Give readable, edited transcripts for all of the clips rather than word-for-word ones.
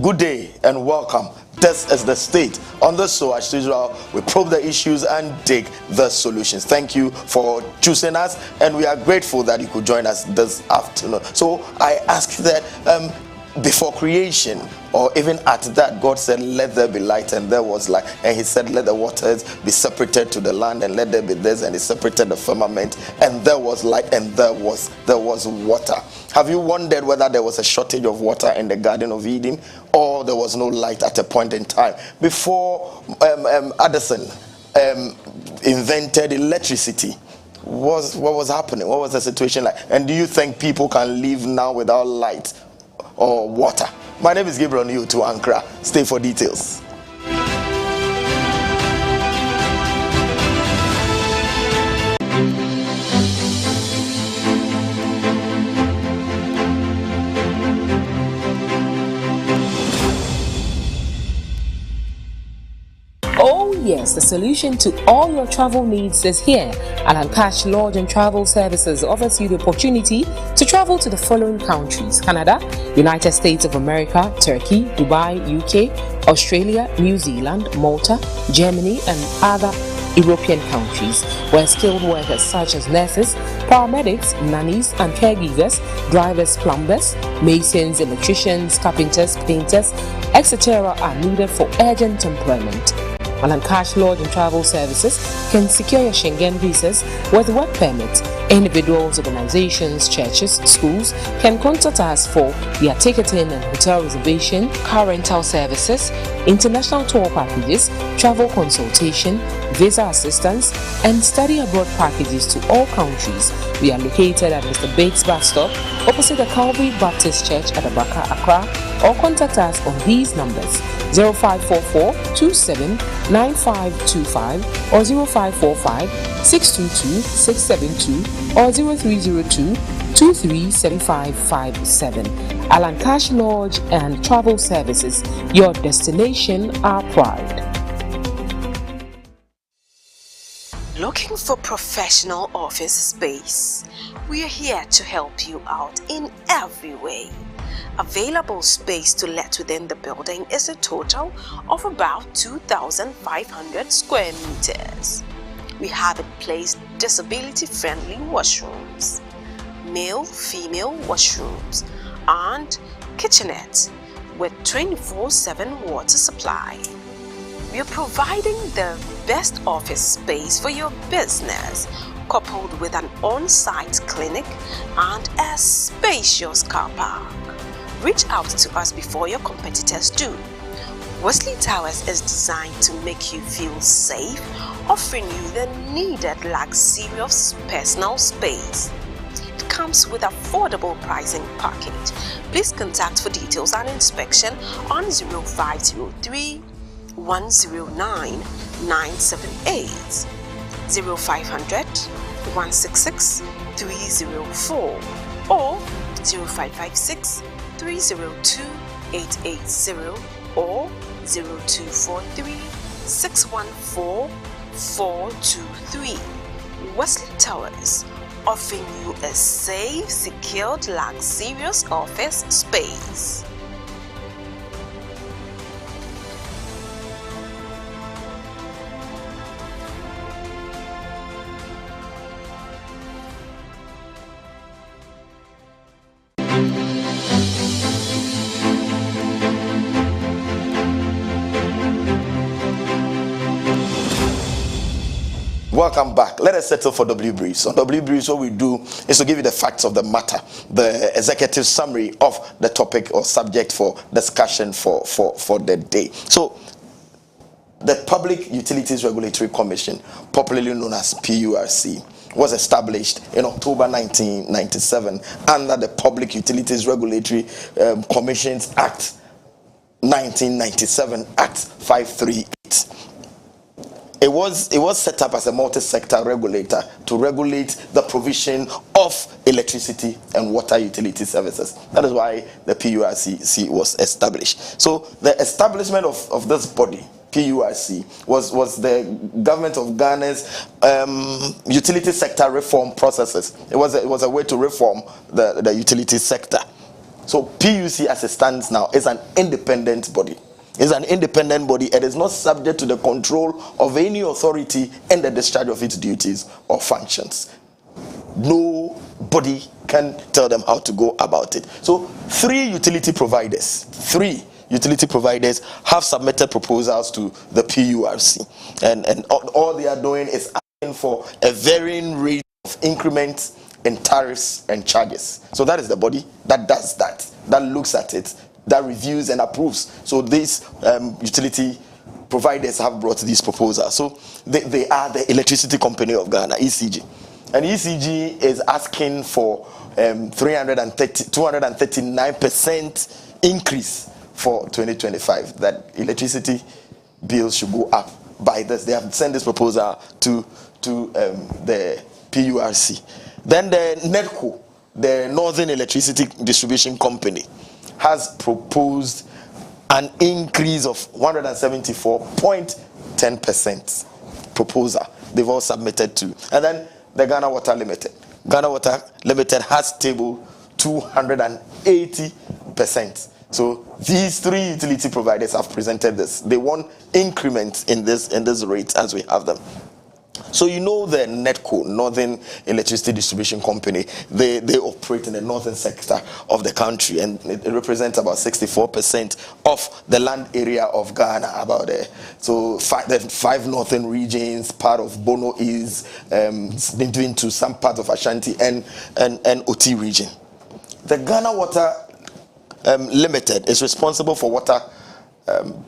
Good day and welcome. This is the state. On the show, as usual, we probe the issues and dig the solutions. Thank you for choosing us, and we are grateful that you could join us this afternoon. So I ask that before creation, or even at that, God said, let there be light, and there was light. And he said, let the waters be separated to the land, and let there be this, and he separated the firmament, and there was light, and there was water. Have you wondered whether there was a shortage of water in the Garden of Eden, or there was no light at a point in time? Before Edison invented electricity, what was happening? What was the situation like? And do you think people can live now without light or water? My name is Gabriel, new to Ankrah. Stay for details. Yes, the solution to all your travel needs is here. Ankrah Lodge and Travel Services offers you the opportunity to travel to the following countries: Canada, United States of America, Turkey, Dubai, UK, Australia, New Zealand, Malta, Germany, and other European countries, where skilled workers such as nurses, paramedics, nannies, and caregivers, drivers, plumbers, masons, electricians, carpenters, painters, etc. are needed for urgent employment. Ankrah Lodge and Travel Services can secure your Schengen visas with work permits. Individuals, organizations, churches, schools can contact us for their ticketing and hotel reservation, car rental services, international tour packages, travel consultation, visa assistance, and study abroad packages to all countries. We are located at Mr. Bates bus stop opposite the Calvary Baptist Church at Abaka, Accra, or contact us on these numbers: 0544 27 9525 or 0545 622 672 or 0302 237557. Ankrah Lodge and Travel Services, your destination, our pride. Looking for professional office space? We are here to help you out in every way. Available space to let within the building is a total of about 2,500 square meters. We have in place disability-friendly washrooms, male-female washrooms, and kitchenettes with 24/7 water supply. We are providing the best office space for your business, coupled with an on-site clinic and a spacious car park. Reach out to us before your competitors do. Wesley Towers is designed to make you feel safe, offering you the needed luxurious personal space. It comes with affordable pricing package. Please contact for details and inspection on 0503 109 978, 0500 166 304, or 0556 302 880 or 0243 614 423. Wesley Towers, offering you a safe, secured, luxurious office space. Welcome back. Let us settle for W Briefs. On W Briefs, what we do is to give you the facts of the matter, the executive summary of the topic or subject for discussion for the day. So, the Public Utilities Regulatory Commission, popularly known as PURC, was established in October 1997 under the Public Utilities Regulatory Commissions Act 1997, Act 538. It was set up as a multi-sector regulator to regulate the provision of electricity and water utility services. That is why the PURC was established. So the establishment of this body, PURC, was the government of Ghana's utility sector reform processes. It was a way to reform the utility sector. So PUC as it stands now is an independent body. It's an independent body. It is not subject to the control of any authority in the discharge of its duties or functions. Nobody can tell them how to go about it. So three utility providers have submitted proposals to the PURC, and all they are doing is asking for a varying rate of increments in tariffs and charges. So that is the body that does that looks at it, that reviews and approves. So these utility providers have brought these proposals. So they are the Electricity Company of Ghana, ECG. And ECG is asking for 239% increase for 2025, that electricity bills should go up by this. They have sent this proposal to the PURC. Then the NEDCO, the Northern Electricity Distribution Company, has proposed an increase of 174.10% proposal. They've all submitted to. And then the Ghana Water Limited. Ghana Water Limited has tabled 280%. So these three utility providers have presented this. They want increments in this rate as we have them. So you know the NEDCO, Northern Electricity Distribution Company, they operate in the northern sector of the country, and it represents about 64% of the land area of Ghana, about there. So the five northern regions, part of Bono is into some part of Ashanti and OT region. The Ghana Water Limited is responsible for water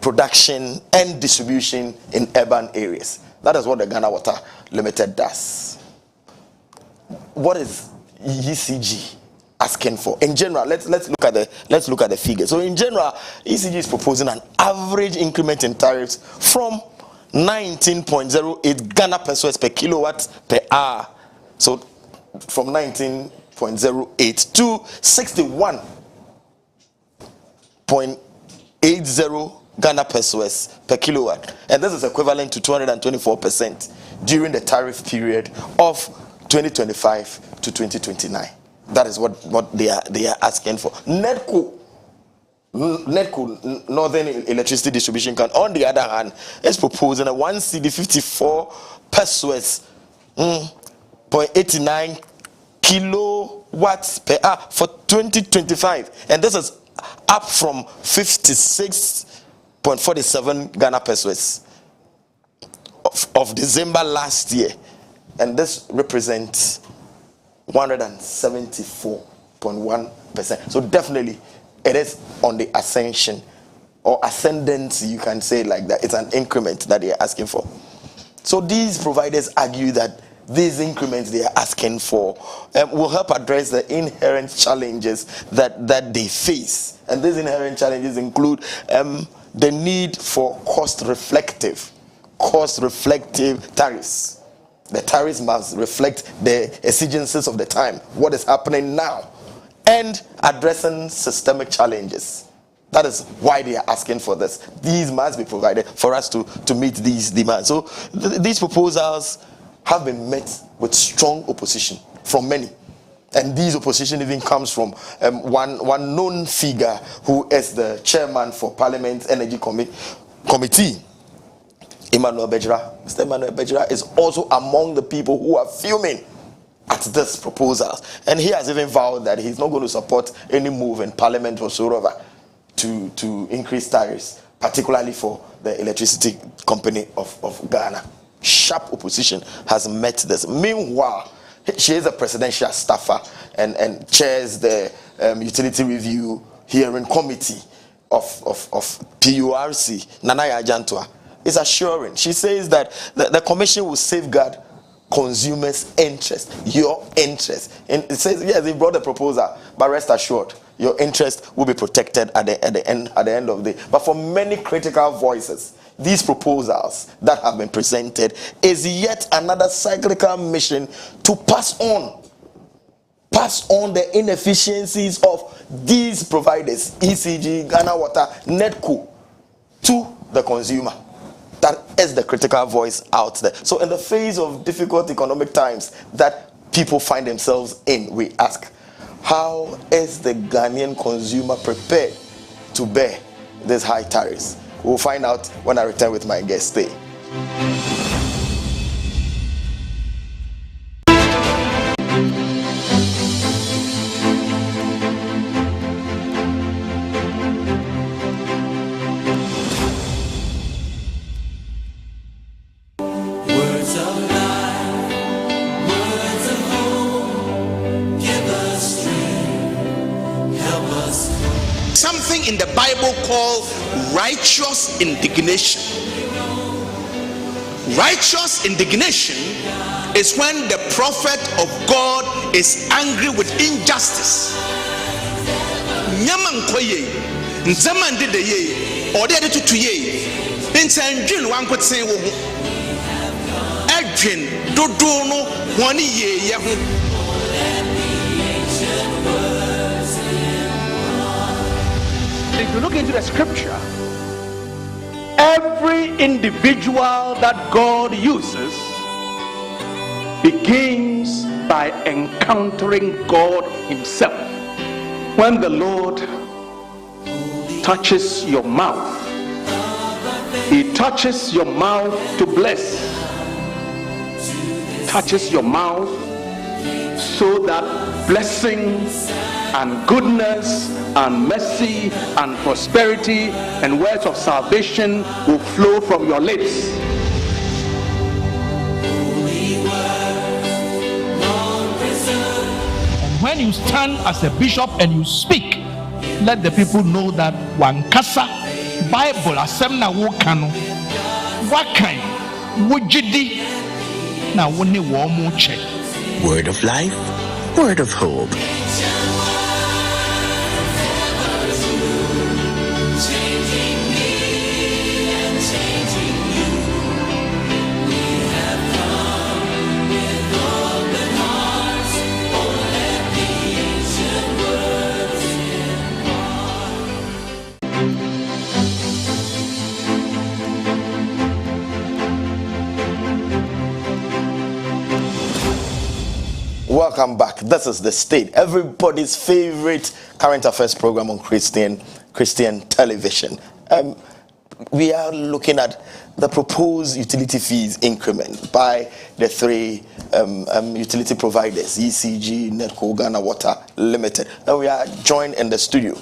production and distribution in urban areas. That is what the Ghana Water Limited does. What is ECG asking for? In general, let's look at the figures. So in general, ECG is proposing an average increment in tariffs from 19.08 Ghana pesos per kilowatt per hour. So from 19.08 to 61.80 Ghana pesos per kilowatt, and this is equivalent to 224% during the tariff period of 2025 to 2029. That is what they are asking for. NEDCO, Northern Electricity Distribution Company, on the other hand, is proposing a 1 CD 54 pesos 0.89 kilowatts per hour for 2025, and this is up from 56.47 Ghana pesos of December last year, and this represents 174.1%. So definitely it is on the ascension or ascendant, you can say like that. It's an increment that they are asking for. So these providers argue that these increments they are asking for will help address the inherent challenges that they face, and these inherent challenges include the need for cost reflective tariffs. The tariffs must reflect the exigencies of the time, what is happening now, and addressing systemic challenges. That is why they are asking for this. These must be provided for us to meet these demands. So these proposals have been met with strong opposition from many. And this opposition even comes from one known figure who is the chairman for Parliament's Energy Committee, Emmanuel Bejra. Mr. Emmanuel Bejra is also among the people who are fuming at this proposal. And he has even vowed that he's not going to support any move in Parliament whatsoever to increase tariffs, particularly for the Electricity Company of Ghana. Sharp opposition has met this. Meanwhile, she is a presidential staffer and chairs the utility review hearing committee of PURC. Nanaya Ajantua is assuring. She says that the commission will safeguard consumers' interest, your interest. And it says, yes, they brought the proposal, but rest assured, your interest will be protected at the end of the day. But for many critical voices, these proposals that have been presented is yet another cyclical mission to pass on the inefficiencies of these providers, ECG, Ghana Water, NEDCO, to the consumer. That is the critical voice out there. So in the face of difficult economic times that people find themselves in, we ask, How is the Ghanaian consumer prepared to bear these high tariffs? We'll find out when I return with my guest. Stay. Something in the Bible called righteous indignation. Righteous indignation is when the prophet of God is angry with injustice. Nyamankoye, nzamandideye, odede tutuye, nsandwin wankotsen wo ho. Adwen dodo no woni ye ho. If you look into the scripture, every individual that God uses begins by encountering God himself. When the Lord touches your mouth, he touches your mouth to bless, touches your mouth so that blessings and goodness and mercy and prosperity and words of salvation will flow from your lips. And when you stand as a bishop and you speak, let the people know that wankasa Bible asem na wo kano wakan wojidi na woni wo mo che. Word of life, word of hope. Welcome back. This is The State, everybody's favorite current affairs program on Christian television. We are looking at the proposed utility fees increment by the three utility providers, ECG, NEDCO, Ghana Water Limited. And we are joined in the studio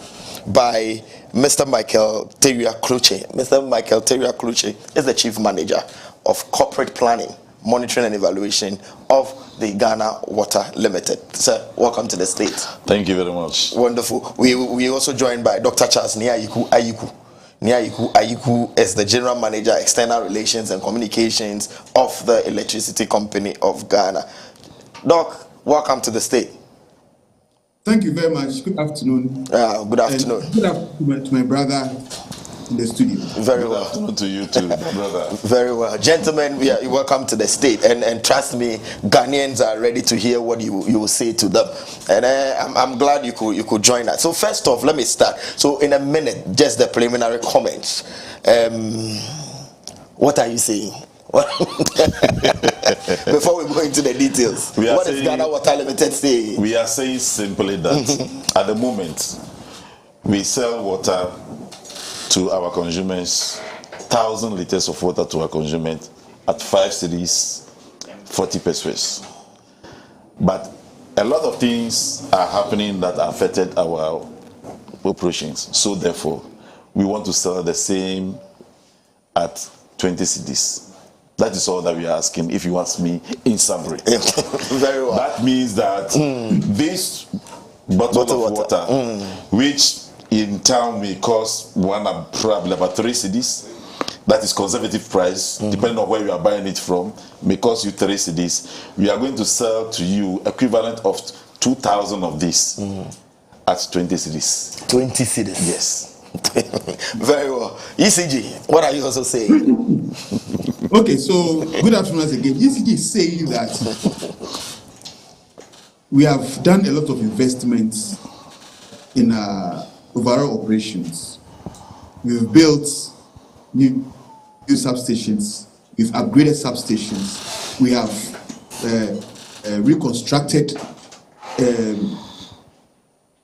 by Mr. 𝗟𝗓𝗘. Mr. 𝗟𝗓𝗘 is the Chief Manager of Corporate Planning, Monitoring and Evaluation of the Ghana Water Limited. Sir, welcome to The State. Thank you very much. Wonderful. We also joined by Dr. Charles 𝗟𝗓𝗪𝗪. 𝗟𝗓𝗪𝗪 is the General Manager, External Relations and Communications of the Electricity Company of Ghana. Doc, welcome to The State. Thank you very much. Good afternoon. Good afternoon. And good afternoon to my brother in the studio. Very Good well. afternoon to you too, brother. Very well. Gentlemen, you're welcome to The State. And trust me, Ghanaians are ready to hear what you will say to them. And I'm glad you could join us. So first off, let me start. So in a minute, just the preliminary comments. What are you saying? Before we go into the details, what is Ghana Water Limited saying? We are saying simply that at the moment, we sell water to our consumers, 1,000 liters of water to our consumers at 5 cedis, 40 pesos. But a lot of things are happening that affected our operations. So therefore, we want to sell the same at 20 cedis. That is all that we are asking, if you ask me in summary. Very well. That means that this bottle of water, which in town may cost probably about 3 cedis, that is conservative price, depending on where you are buying it from, may cost you 3 cedis. We are going to sell to you equivalent of 2,000 of this at 20 cedis. 20 cedis. Yes. Very well. ECG, what are you also saying? Okay, so good afternoon once again. ECG is saying that we have done a lot of investments in our overall operations. We've built new substations. We've upgraded substations. We have reconstructed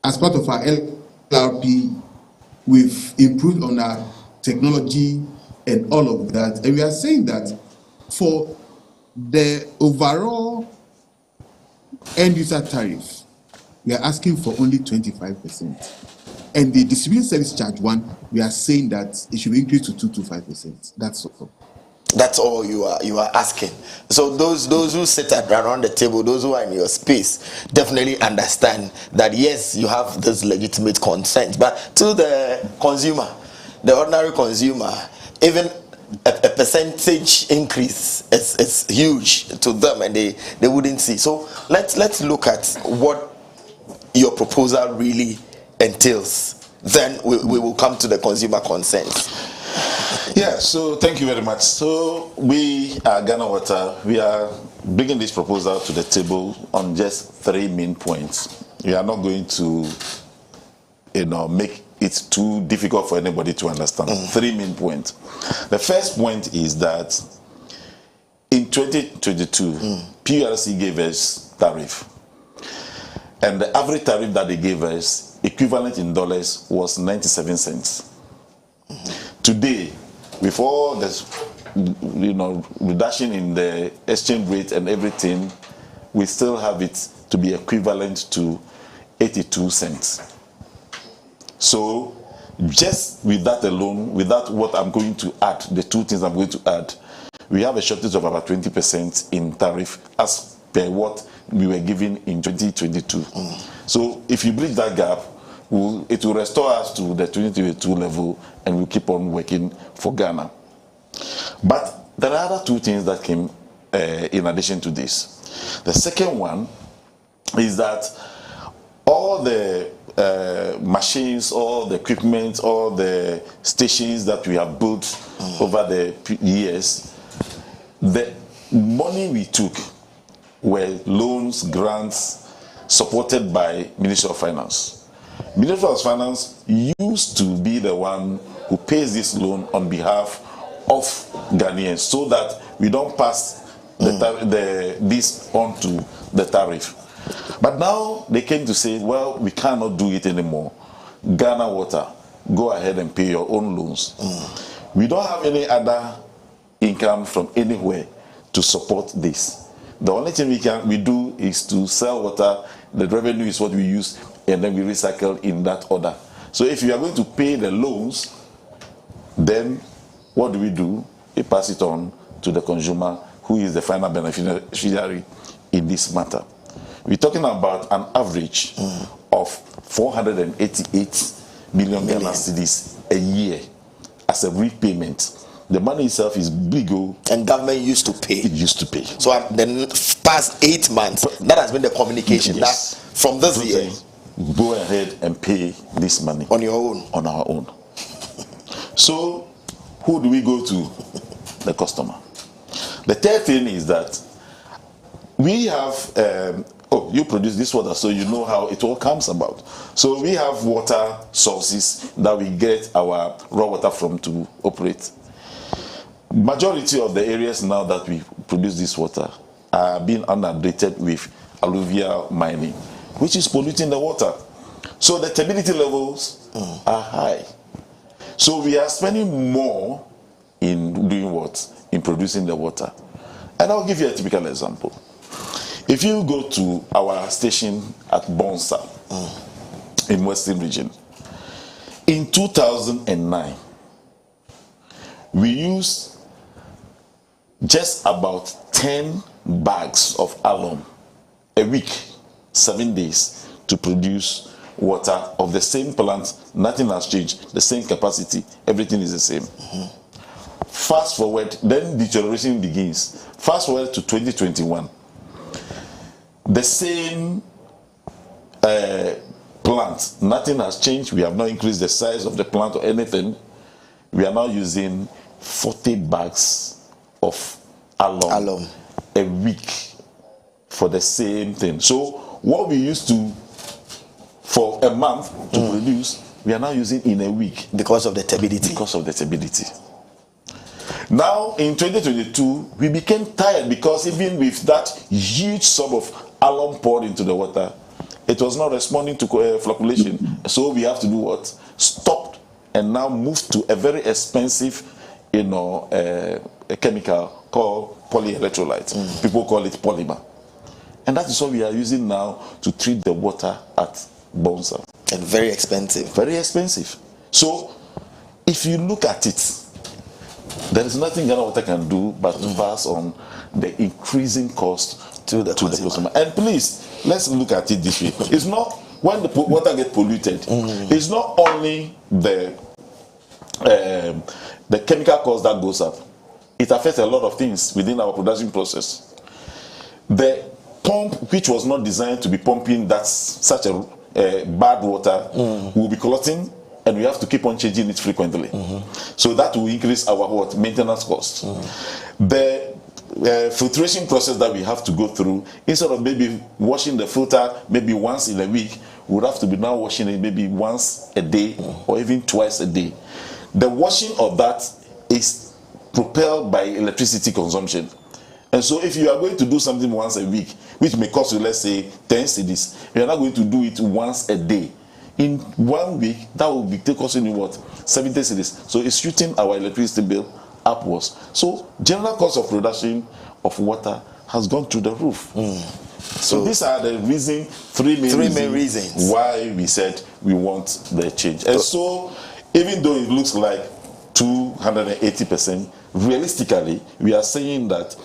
as part of our LRP, we've improved on our technology and all of that. And we are saying that for the overall end user tariff, we are asking for only 25%. And the distribution service charge one, we are saying that it should be increased to 2 to 5%. That's all. That's all you are asking. So those who sit around the table, those who are in your space, definitely understand that yes, you have this legitimate consent. But to the consumer, the ordinary consumer, even a percentage increase is huge to them, and they wouldn't see. So let's look at what your proposal really entails. Then we will come to the consumer consent. Yeah, so thank you very much. So we are Ghana Water. We are bringing this proposal to the table on just 3 main points. We are not going to, make it too difficult for anybody to understand. 3 main points. The first point is that in 2022, PRC gave us tariff, and the average tariff that they gave us, equivalent in dollars, was 97 cents. Today, with all this, reduction in the exchange rate and everything, we still have it to be equivalent to 82 cents. So, just with that alone, without what I'm going to add, the 2 things I'm going to add, we have a shortage of about 20% in tariff as per what we were given in 2022. So, if you bridge that gap, it will restore us to the 2022 level, and we'll keep on working for Ghana. But there are other 2 things that came in addition to this. The second one is that all the machines, all the equipment, all the stations that we have built over the years, the money we took were loans, grants, supported by Ministry of Finance. Ministry of Finance used to be the one who pays this loan on behalf of Ghanaians, so that we don't pass this on to the tariff. But now they came to say, well, we cannot do it anymore. Ghana Water, go ahead and pay your own loans. We don't have any other income from anywhere to support this. The only thing we do is to sell water. The revenue is what we use, and then we recycle in that order. So if you are going to pay the loans, then what do? We pass it on to the consumer, who is the final beneficiary in this matter. We're talking about an average of 488 million Ghana cedis a year as a repayment. The money itself is big, and government used to pay. It used to pay. So the past 8 months, that has been the communication. Yes. That from this year, go ahead and pay this money on your own. On our own. So, who do we go to? The customer. The third thing is that we have. You produce this water, so you know how it all comes about. So we have water sources that we get our raw water from to operate. Majority of the areas now that we produce this water are being inundated with alluvial mining, which is polluting the water. So the turbidity levels are high. So we are spending more in doing what? In producing the water. And I'll give you a typical example. If you go to our station at Bonsa in Western Region, in 2009, we used just about 10 bags of alum a week, 7 days, to produce water of the same plant. Nothing has changed, the same capacity, everything is the same. Fast forward, then deterioration begins. Fast forward to 2021. The same plant, nothing has changed. We have not increased the size of the plant or anything. We are now using 40 bags of alum a week for the same thing. So what we used to for a month to produce, we are now using in a week because of the turbidity. Now in 2022, we became tired, because even with that huge sum of alum poured into the water, it was not responding to flocculation. So we have to do what? Stop and now move to a very expensive, a chemical called polyelectrolyte. People call it polymer. And that is what we are using now to treat the water at Bonsa. And very expensive. Very expensive. So if you look at it, there is nothing Ghana Water can do but to pass on the increasing cost to the consumer. And please, let's look at it this way. It's not, when the water gets polluted, it's not only the chemical cost that goes up. It affects a lot of things within our production process. The pump, which was not designed to be pumping that's such a bad water, will be clotting, and we have to keep on changing it frequently. So that will increase our maintenance costs. The filtration process that we have to go through, instead of maybe washing the filter maybe once in a week, we would have to be now washing it maybe once a day or even twice a day. The washing of that is propelled by electricity consumption. And so if you are going to do something once a week, which may cost you, let's say, 10 cedis, you are not going to do it once a day. In 1 week, that will be costing you what? 70 cedis. So it's shooting our electricity bill upwards. So general cost of production of water has gone through the roof. So these are the three main reasons why we said we want the change. And so even though it looks like 280%, realistically, we are saying that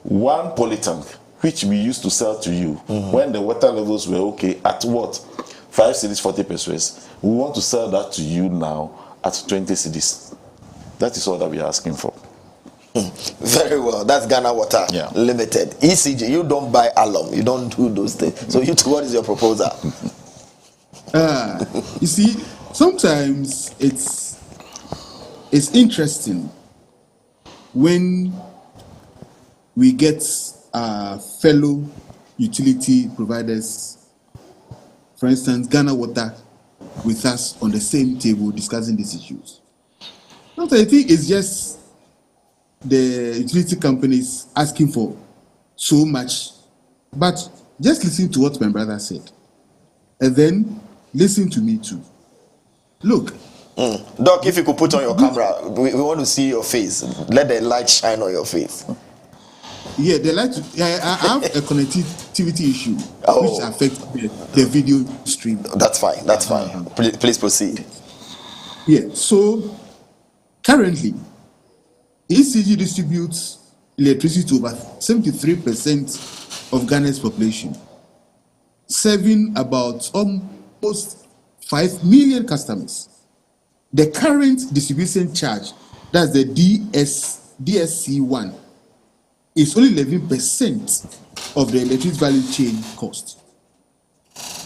one polytank, which we used to sell to you when the water levels were okay at what? 5 cedis 40 pesos. We want to sell that to you now at 20 cedis. That is all that we are asking for. Very well. That's Ghana Water Limited. ECG, you don't buy alum. You don't do those things. So you two, what is your proposal? You see, sometimes it's interesting when we get fellow utility providers, for instance, Ghana Water, with us on the same table discussing these issues. Sometimes I think it's just the utility companies asking for so much, but just listen to what my brother said, and then listen to me too. Look, Doc, if you could put on your camera, we want to see your face. Let the light shine on your face. Yeah, the light. I have a connectivity issue which affects the video stream. That's fine. That's fine. Please proceed. Yeah. So currently, ECG distributes electricity to over 73% of Ghana's population, serving about almost 5 million customers. The current distribution charge, that's the DSC1, is only 11% of the electricity value chain cost.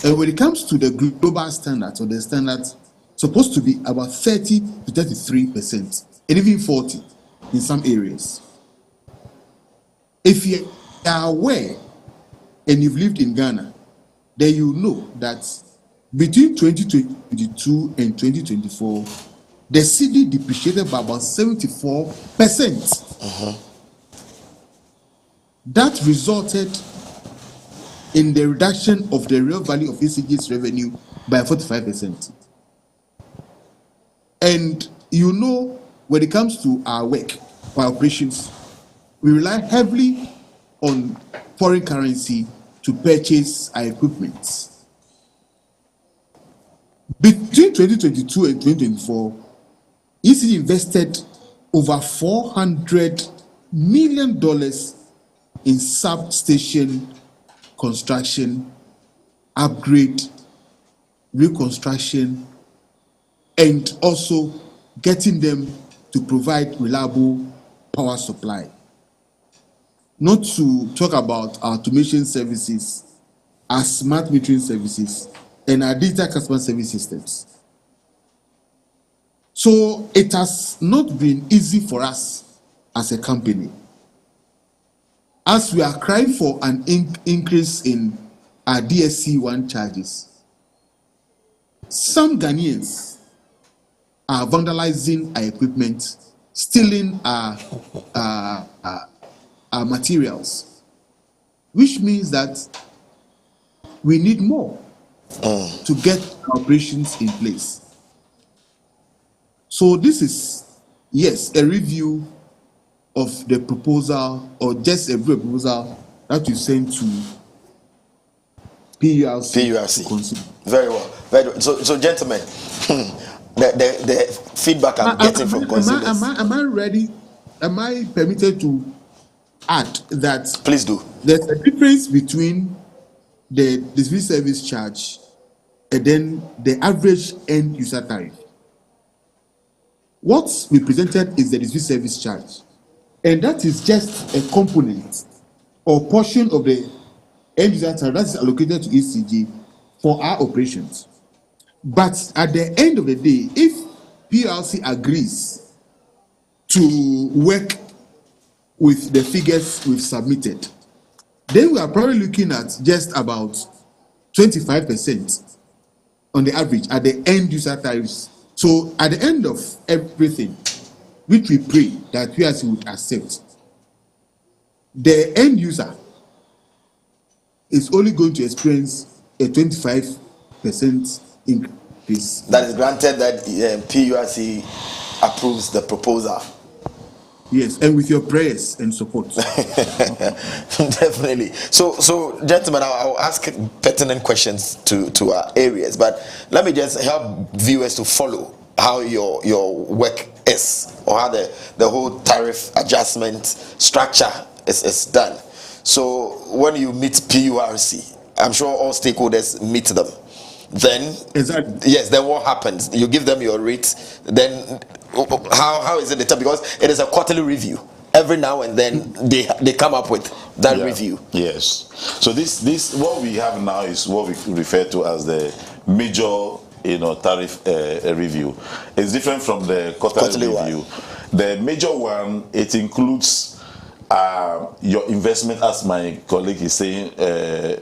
And when it comes to the global standards, or the standards, supposed to be about 30 to 33%, and even 40 in some areas. If you are aware and you've lived in Ghana, then you know that between 2022 and 2024, the cedi depreciated by about 74%. That resulted in the reduction of the real value of ECG's revenue by 45%. And you know, when it comes to our work, our operations, we rely heavily on foreign currency to purchase our equipment. Between 2022 and 2024, ECG invested over $400 million in substation construction, upgrade, reconstruction, and also getting them to provide reliable power supply. Not to talk about our automation services, our smart metering services, and our digital customer service systems. So it has not been easy for us as a company. As we are crying for an increase in our DSC1 charges, some Ghanaians are vandalizing our equipment, stealing our materials, which means that we need more to get operations in place. So this is, yes, a review of the proposal, or just a proposal that you sent to PURC. Very well. Very well. So gentlemen, the feedback I'm getting from consumers. Am I ready? Am I permitted to add that? Please do. There's a difference between the distribution service charge and then the average end user tariff. What we presented is the distribution service charge, and that is just a component or portion of the end user tariff that is allocated to ECG for our operations. But at the end of the day, if PLC agrees to work with the figures we've submitted, then we are probably looking at just about 25% on the average at the end user tariffs. So at the end of everything, which we pray that PLC would accept, the end user is only going to experience a 25% increase. That is granted that PURC approves the proposal. Yes, and with your prayers and support. Definitely. So gentlemen, I'll ask pertinent questions to our areas, but let me just help viewers to follow how your work is, or how the whole tariff adjustment structure is done. So when you meet PURC, I'm sure all stakeholders meet them. Then exactly. Yes, then what happens? You give them your rate. Then how is it determined? Because it is a quarterly review. Every now and then they come up with that review. Yes. So this what we have now is what we refer to as the major tariff review. It's different from the quarterly review. The major one, it includes your investment, as my colleague is saying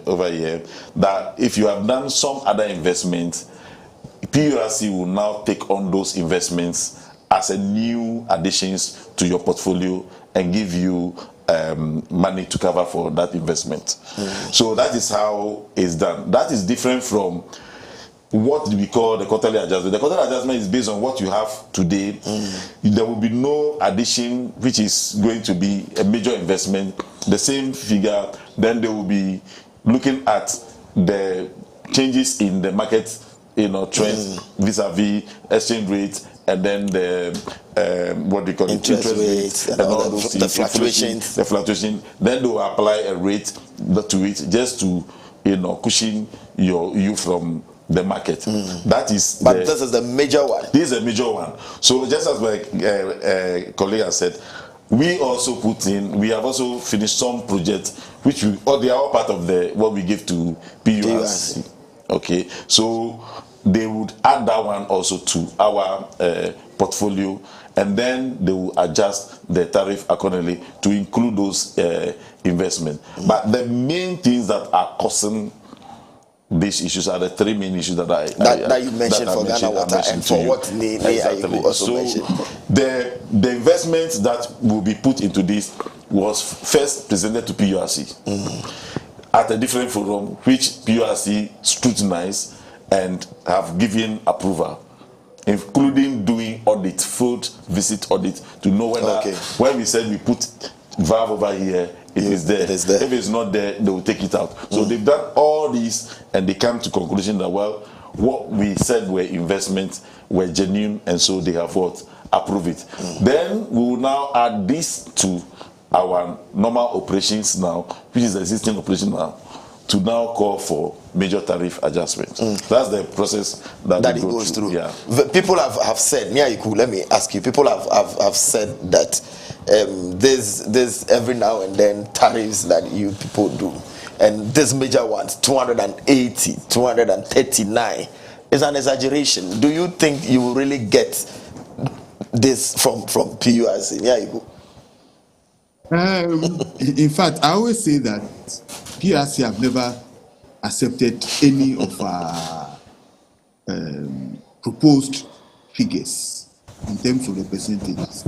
over here, that if you have done some other investment, PURC will now take on those investments as a new additions to your portfolio and give you money to cover for that investment. So that is how it's done. That is different from what we call the quarterly adjustment. The quarterly adjustment is based on what you have today. There will be no addition, which is going to be a major investment, the same figure. Then they will be looking at the changes in the market, trends vis-a-vis exchange rates, and then the what do you call interest rates and all those, the fluctuations. The fluctuation. Then they will apply a rate to it just to cushion you from the market. That is. But this is the major one. This is a major one. So just as my colleague has said, we also we have also finished some projects which they are all part of what we give to PURC. Okay, so they would add that one also to our portfolio, and then they will adjust the tariff accordingly to include those investments. But the main things that are causing these issues are the three main issues that you mentioned for Ghana Water and for what exactly. also so mentioned. The investments that will be put into this was first presented to PURC at a different forum, which PURC scrutinized and have given approval, including doing audit, field visit audit, to know whether when we said we put valve over here, it is there. If it's not there, they will take it out. So they've done all these, and they come to conclusion that what we said were investments were genuine, and so they have approved it. Then we will now add this to our normal operations now, which is the existing operation now, to now call for major tariff adjustments. That's the process that it goes through. Yeah. People have said, let me ask you, people have said that there's every now and then tariffs that you people do, and this major ones, 280, 239, is an exaggeration. Do you think you will really get this from PURC? Yeah, you go. In fact, I always say that PURC have never accepted any of our proposed figures in terms of the percentages.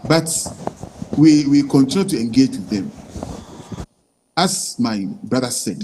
But we continue to engage with them. As my brother said,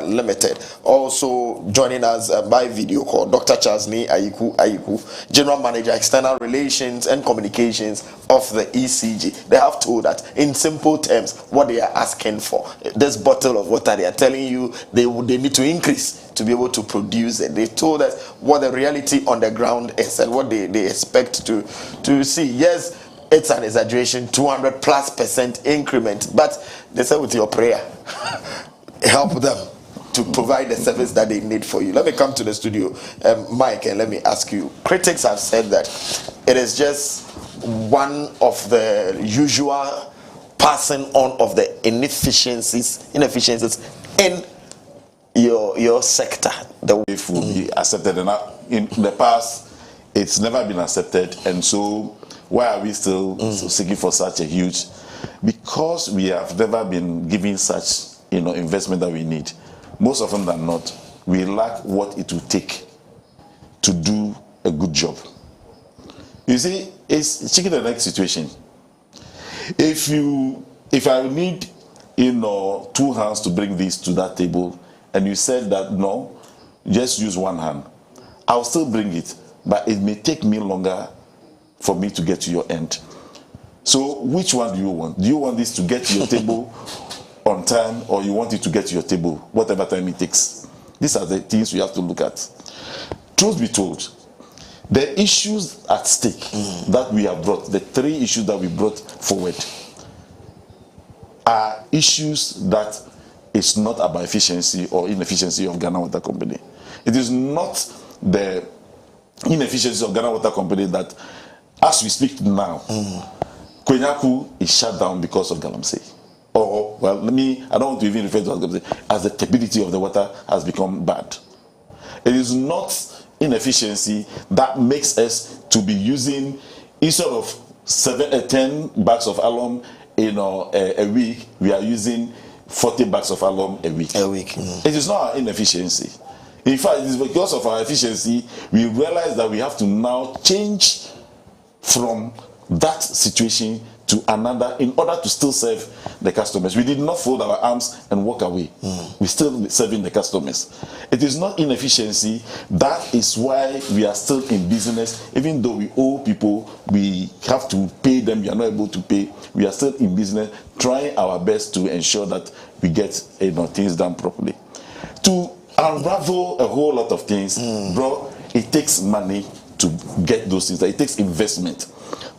Nigeria Limited. Also joining us by video call, Dr. Chasney Ayiku, General Manager, External Relations and Communications of the ECG. They have told that in simple terms what they are asking for. This bottle of water, they are telling you they need to increase to be able to produce it. They told us what the reality on the ground is and what they expect to see. Yes, it's an exaggeration, 200+% increment, but they said with your prayer, help them to provide the service that they need for you. Let me come to the studio, Mike, and let me ask you. Critics have said that it is just one of the usual passing on of the inefficiencies in your sector. If will be accepted, and in the past, it's never been accepted, and so why are we still seeking for such a huge? Because we have never been given such investment that we need. Most often than not, we lack what it will take to do a good job. You see, it's chicken and egg situation. If I need 2 hands to bring this to that table, and you said that no, just use 1 hand, I'll still bring it, but it may take me longer for me to get to your end. So which one do you want? Do you want this to get to your table on time, or you want it to get to your table whatever time it takes? These are the things we have to look at. Truth be told, the issues at stake that we have brought, the 3 issues that we brought forward, are issues that is not about efficiency or inefficiency of Ghana Water Company. It is not the inefficiency of Ghana Water Company that, as we speak now, Kwenyaku is shut down because of Galamsey. Or, well, I don't want to even refer to it as the turbidity of the water has become bad. It is not inefficiency that makes us to be using, instead of 10 bags of alum a week, we are using 40 bags of alum a week. It is not our inefficiency. In fact, it is because of our efficiency we realize that we have to now change from that situation to another in order to still serve the customers. We did not fold our arms and walk away. We're still serving the customers. It is not inefficiency. That is why we are still in business. Even though we owe people, we have to pay them, we are not able to pay. We are still in business, trying our best to ensure that we get things done properly. To unravel a whole lot of things, bro, it takes money to get those things. It takes investment.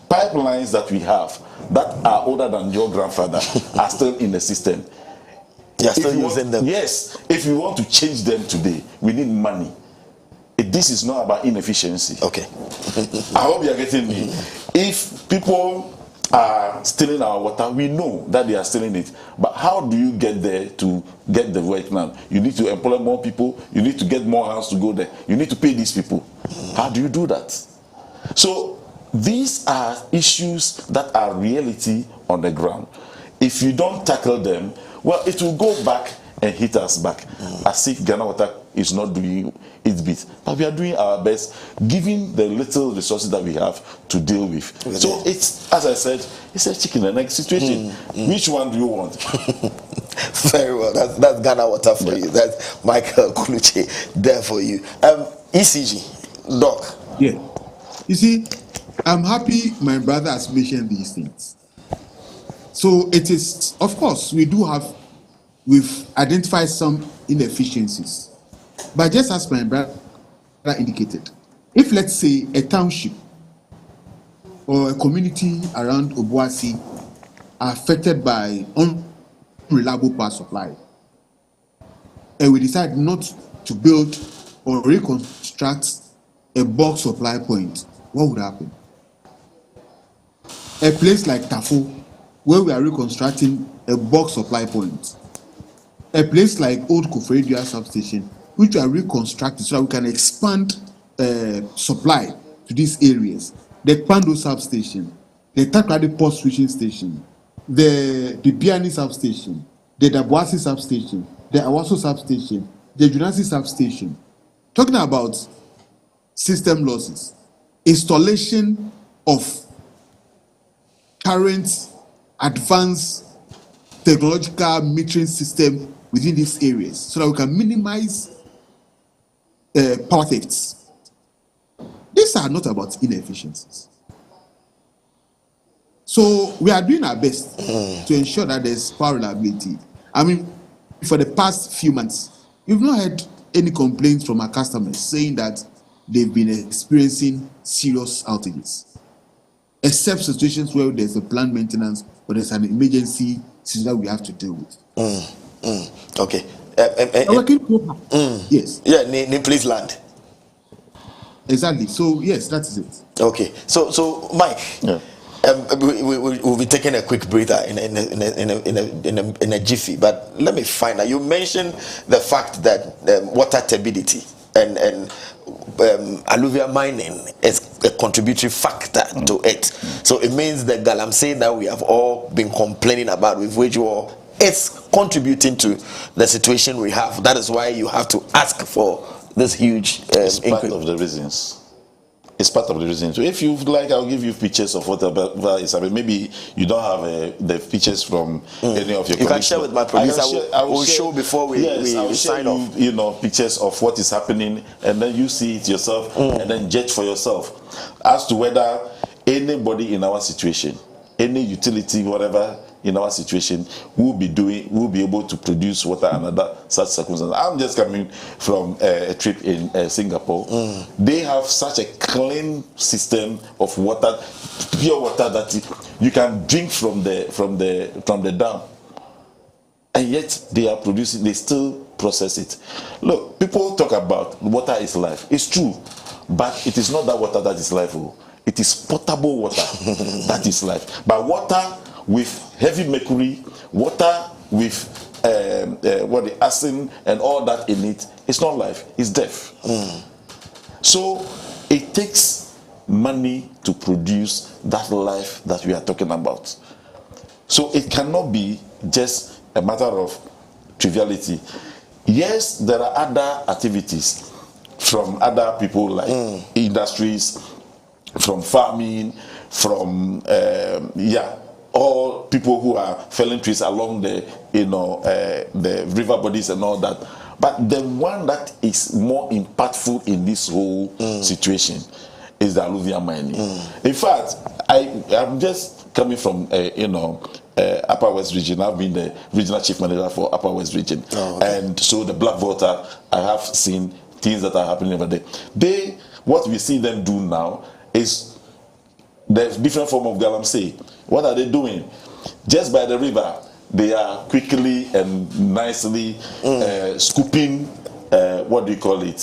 Pipelines that we have that are older than your grandfather are still in the system. You're still using them. Yes. If you want to change them today, we need money. This is not about inefficiency. Okay. I hope you are getting me. If people are stealing our water, we know that they are stealing it. But how do you get there to get the work now? You need to employ more people. You need to get more hands to go there. You need to pay these people. How do you do that? So these are issues that are reality on the ground. If you don't tackle them, well, it will go back and hit us back, as if Ghana Water is not doing its bit. But we are doing our best, given the little resources that we have to deal with. Okay. So it's, as I said, it's a chicken and egg situation. Which one do you want? Very well. That's Ghana Water for you. That's Michael Kuluche there for you. ECG, Doc. Yeah. You see, I'm happy my brother has mentioned these things. So it is, of course, we've identified some inefficiencies. But just as my brother indicated, if let's say a township or a community around Obuasi are affected by unreliable power supply, and we decide not to build or reconstruct a bulk supply point, what would happen? A place like Tafo, where we are reconstructing a bulk supply point, a place like Old Kofredua substation, which we are reconstructing so that we can expand supply to these areas, the Pando substation, the Takrady Port Switching Station, the Biani substation, the Dabuasi substation, the Awaso substation, the Junasi substation. Talking about system losses, installation of current advanced technological metering system within these areas so that we can minimize power thefts. These are not about inefficiencies. So we are doing our best to ensure that there's power reliability. I mean, for the past few months, we've not had any complaints from our customers saying that they've been experiencing serious outages, except situations where there's a planned maintenance or there's an emergency situation that we have to deal with. Okay. Yes. Yeah, please land. Exactly. So yes, that is it. Okay. So Mike. Yeah. We'll be taking a quick breather in a jiffy, but let me find out. You mentioned the fact that water turbidity and alluvial mining is a contributory factor to it. So it means the galamsey that we have all been complaining about, with which war is contributing to the situation we have. That is why you have to ask for this huge it's part of the reasons. It's part of the reason. So if you like, I'll give you pictures of whatever is happening. Maybe you don't have the pictures from any of your colleagues. You can share with my producer. I will show before we sign off. You know, pictures of what is happening, and then you see it yourself, and then judge for yourself as to whether anybody in our situation, any utility, whatever in our situation, will be able to produce water under such circumstances. I'm just coming from a trip in Singapore. They have such a clean system of water, pure water, that you can drink from the dam, and yet they are producing. They still process it. Look, people talk about water is life. It's true, but it is not that water that is life. It is potable water that is life. But water with heavy mercury, water with the acid and all that in it, it's not life, it's death. So it takes money to produce that life that we are talking about. So it cannot be just a matter of triviality. Yes, there are other activities from other people, like industries, from farming, from all people who are felling trees along the the river bodies and all that. But the one that is more impactful in this whole situation is the alluvial mining. In fact, I'm just coming from Upper West Region. I've been the regional chief manager for Upper West Region, and so the Black Water, I have seen things that are happening over there. What we see them do now is the different form of galamsey. What are they doing? Just by the river, they are quickly and nicely scooping what do you call it?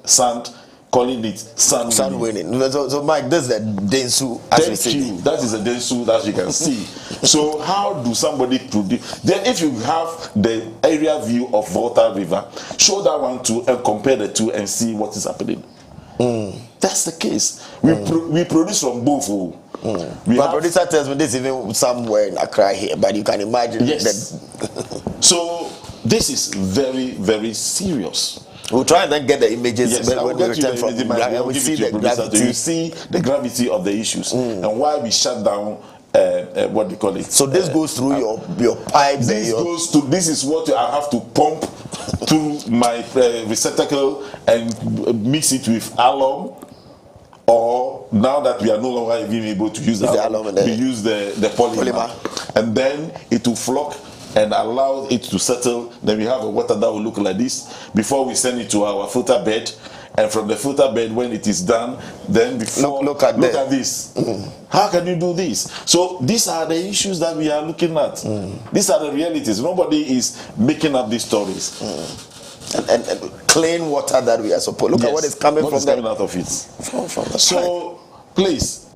Sand, calling it sand winning. So Mike, this is the densu. Thank you. That is a densu that you can see. So how do somebody produce? Then if you have the area view of Volta River, show that one too and compare the two and see what is happening. That's the case. We produce from both. My producer tells me this even somewhere in Ankrah here, but you can imagine that. So this is very, very serious. We'll try and then get the images. Yes, when we return from we see the gravity. You see the gravity of the issues and why we shut down. What do you call it? So this goes through your pipes. This is what I have to pump through my receptacle and mix it with alum. Or now that we are no longer even able to use alum, we use the polymer, and then it will flock and allow it to settle. Then we have a water that will look like this before we send it to our filter bed. And from the filter bed, when it is done, then before look at this. How can you do this? So these are the issues that we are looking at. These are the realities. Nobody is making up these stories. And clean water that we are supposed. Look at what is coming from coming out of it. So please,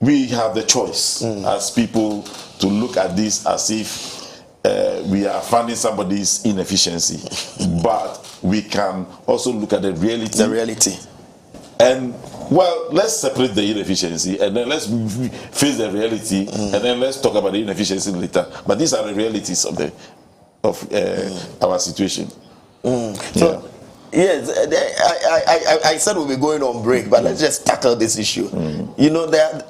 we have the choice as people to look at this as if we are finding somebody's inefficiency, but we can also look at the reality. The reality. And well, let's separate the inefficiency and then let's face the reality and then let's talk about the inefficiency later. But these are the realities of our situation. So yes, I said we'll be going on break, but let's just tackle this issue. You know, there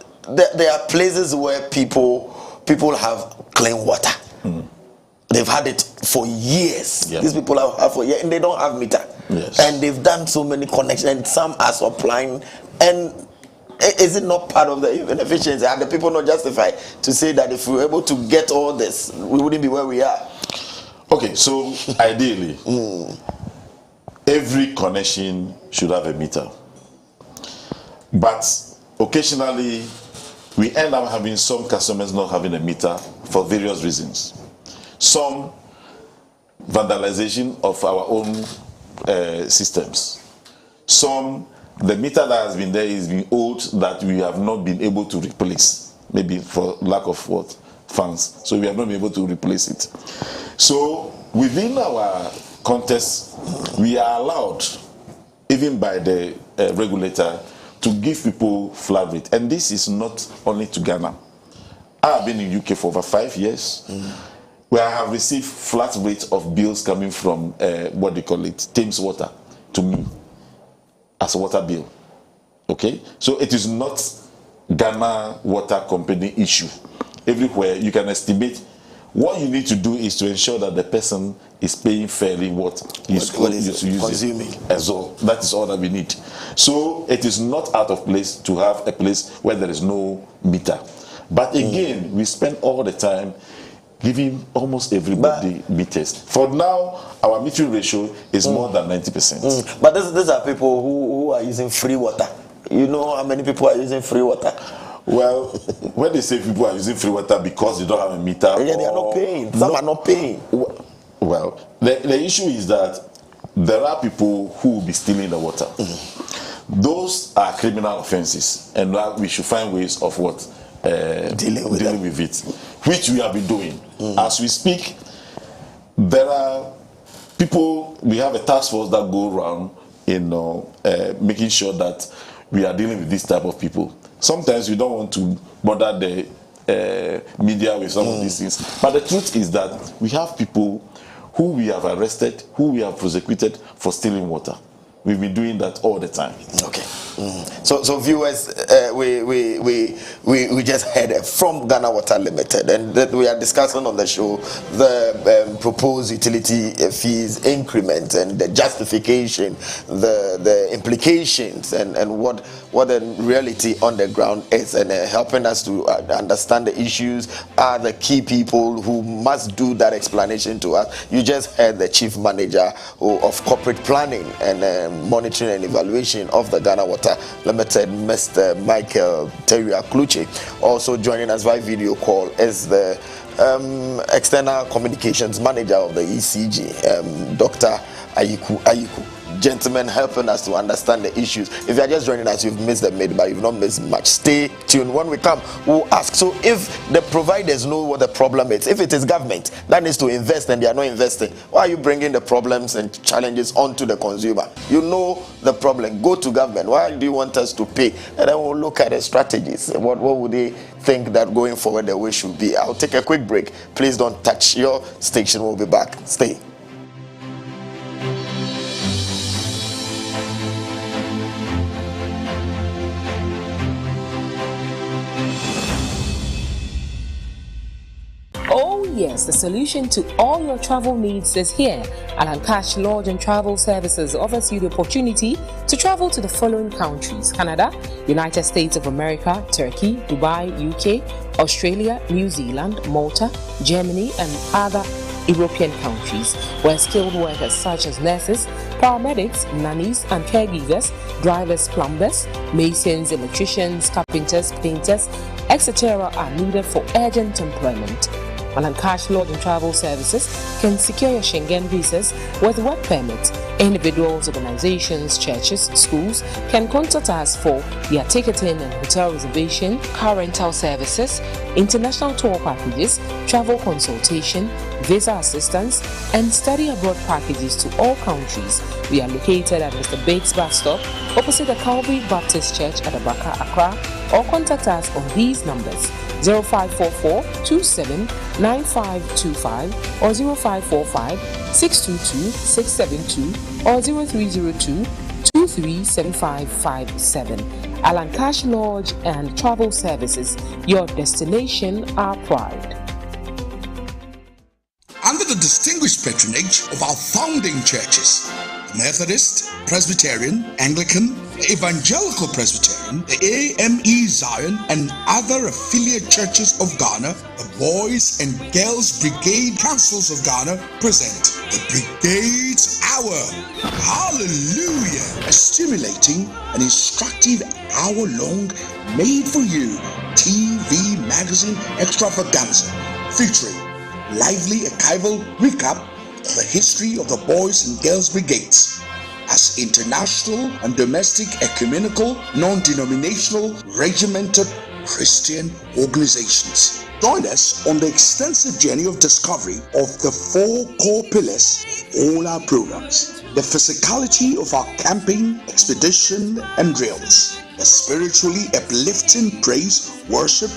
are places where people have clean water. They've had it for years. These people have had for years, and they don't have meter. And they've done so many connections, and some are supplying. And is it not part of the inefficiency? Are the people not justified to say that if we were able to get all this, we wouldn't be where we are? Okay, so ideally, every connection should have a meter. But occasionally, we end up having some customers not having a meter for various reasons. Some vandalization of our own systems. Some, the meter that has been there is being old that we have not been able to replace, maybe for lack of funds. So we have not been able to replace it. So within our context, we are allowed, even by the regulator, to give people flat rate. And this is not only to Ghana. I have been in UK for over 5 years. Where I have received flat rate of bills coming from what they call it, Thames Water, to me as a water bill. Okay, so it is not Ghana Water Company issue. Everywhere you can estimate. What you need to do is to ensure that the person is paying fairly what is consuming. As all. That is all that we need. So it is not out of place to have a place where there is no meter. But again, we spend all the time giving almost everybody meters. For now, our metering ratio is more than 90%. But these are people who are using free water. You know how many people are using free water? Well, when they say people are using free water because they don't have a meter, they are not paying. Some are not paying. Well, the issue is that there are people who will be stealing the water. Those are criminal offenses, and we should find ways of what dealing with it, which we have been doing. As we speak, there are people. We have a task force that go around, making sure that we are dealing with this type of people. Sometimes we don't want to bother the media with some of these things. But the truth is that we have people who we have arrested, who we have prosecuted for stealing water. We've been doing that all the time. Okay. So viewers, we just heard from Ghana Water Limited, and that we are discussing on the show the proposed utility fees increment and the justification, the implications, and what the reality on the ground is, and helping us to understand the issues are the key people who must do that explanation to us. You just heard the chief manager of corporate planning and Monitoring and Evaluation of the Ghana Water Limited, Mr. Michael 𝗟𝗓𝗓, also joining us by video call is the External Communications Manager of the ECG, Dr. Ayiku. Gentlemen, helping us to understand the issues. If you are just joining us, you've missed the mid, but you've not missed much. Stay tuned. When we come, we'll ask. So if the providers know what the problem is, if it is government that needs to invest and they are not investing, why are you bringing the problems and challenges onto the consumer? You know the problem. Go to government. Why do you want us to pay? And then we'll look at the strategies. What would they think that going forward the way should be? I'll take a quick break. Please don't touch your station. We'll be back. Stay. Oh yes, the solution to all your travel needs is here. Ankrah Lodge and Travel Services offers you the opportunity to travel to the following countries: Canada, United States of America, Turkey, Dubai, UK, Australia, New Zealand, Malta, Germany, and other European countries, where skilled workers such as nurses, paramedics, nannies and caregivers, drivers, plumbers, masons, electricians, carpenters, painters, etc. are needed for urgent employment. Ankrah Lodge and Travel Services can secure your Schengen visas with work permits. Individuals, organizations, churches, schools can contact us for their ticketing and hotel reservation, car rental services, international tour packages, travel consultation, visa assistance, and study abroad packages to all countries. We are located at Mr. Bates bus stop opposite the Calvary Baptist Church at Abaka, Accra, or contact us on these numbers: 0544 27 9525 or 0545 622 672 or 0302 237557. Ankrah Lodge and Travel Services, your destination, our pride. Under the distinguished patronage of our founding churches, the Methodist, Presbyterian, Anglican, the Evangelical Presbyterian, the AME Zion, and other affiliate churches of Ghana, the Boys and Girls Brigade Councils of Ghana present the Brigade's Hour. Hallelujah! A stimulating and instructive hour-long, made-for-you TV magazine extravaganza featuring lively archival recap of the history of the Boys and Girls Brigades as international and domestic ecumenical, non-denominational, regimented Christian organizations. Join us on the extensive journey of discovery of the 4 core pillars of all our programs: the physicality of our camping, expedition, and drills, the spiritually uplifting praise, worship,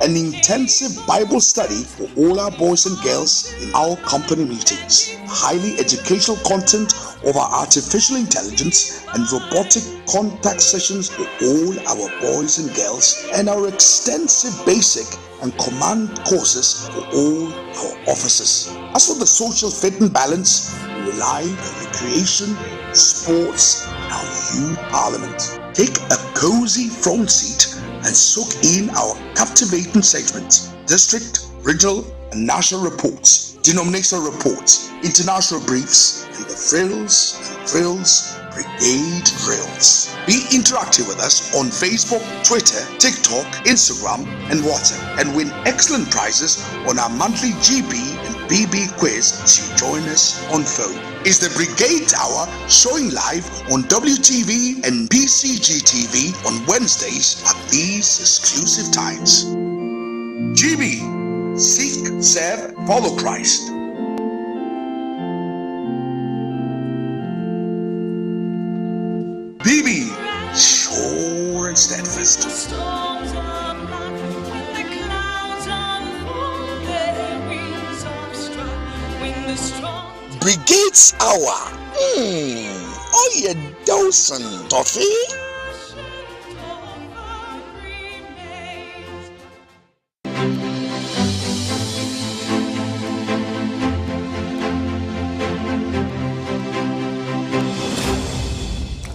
and intensive Bible study for all our boys and girls in our company meetings, highly educational content of our artificial intelligence and robotic contact sessions for all our boys and girls, and our extensive basic and command courses for all our officers. As for the social fit and balance, we rely on recreation, sports, and our youth parliament. Take a cozy front seat and soak in our captivating segments: district, regional, and national reports, denominational reports, international briefs, and the frills and thrills Brigade Drills. Be interactive with us on Facebook, Twitter, TikTok, Instagram, and WhatsApp, and win excellent prizes on our monthly GB and BB quiz as you join us on phone. It's the Brigade Hour, showing live on WTV and PCGTV on Wednesdays at these exclusive times. GB, seek, serve, follow Christ. BB, sure and steadfast. Brigade's Hour. Oh, you dosing, Toffee?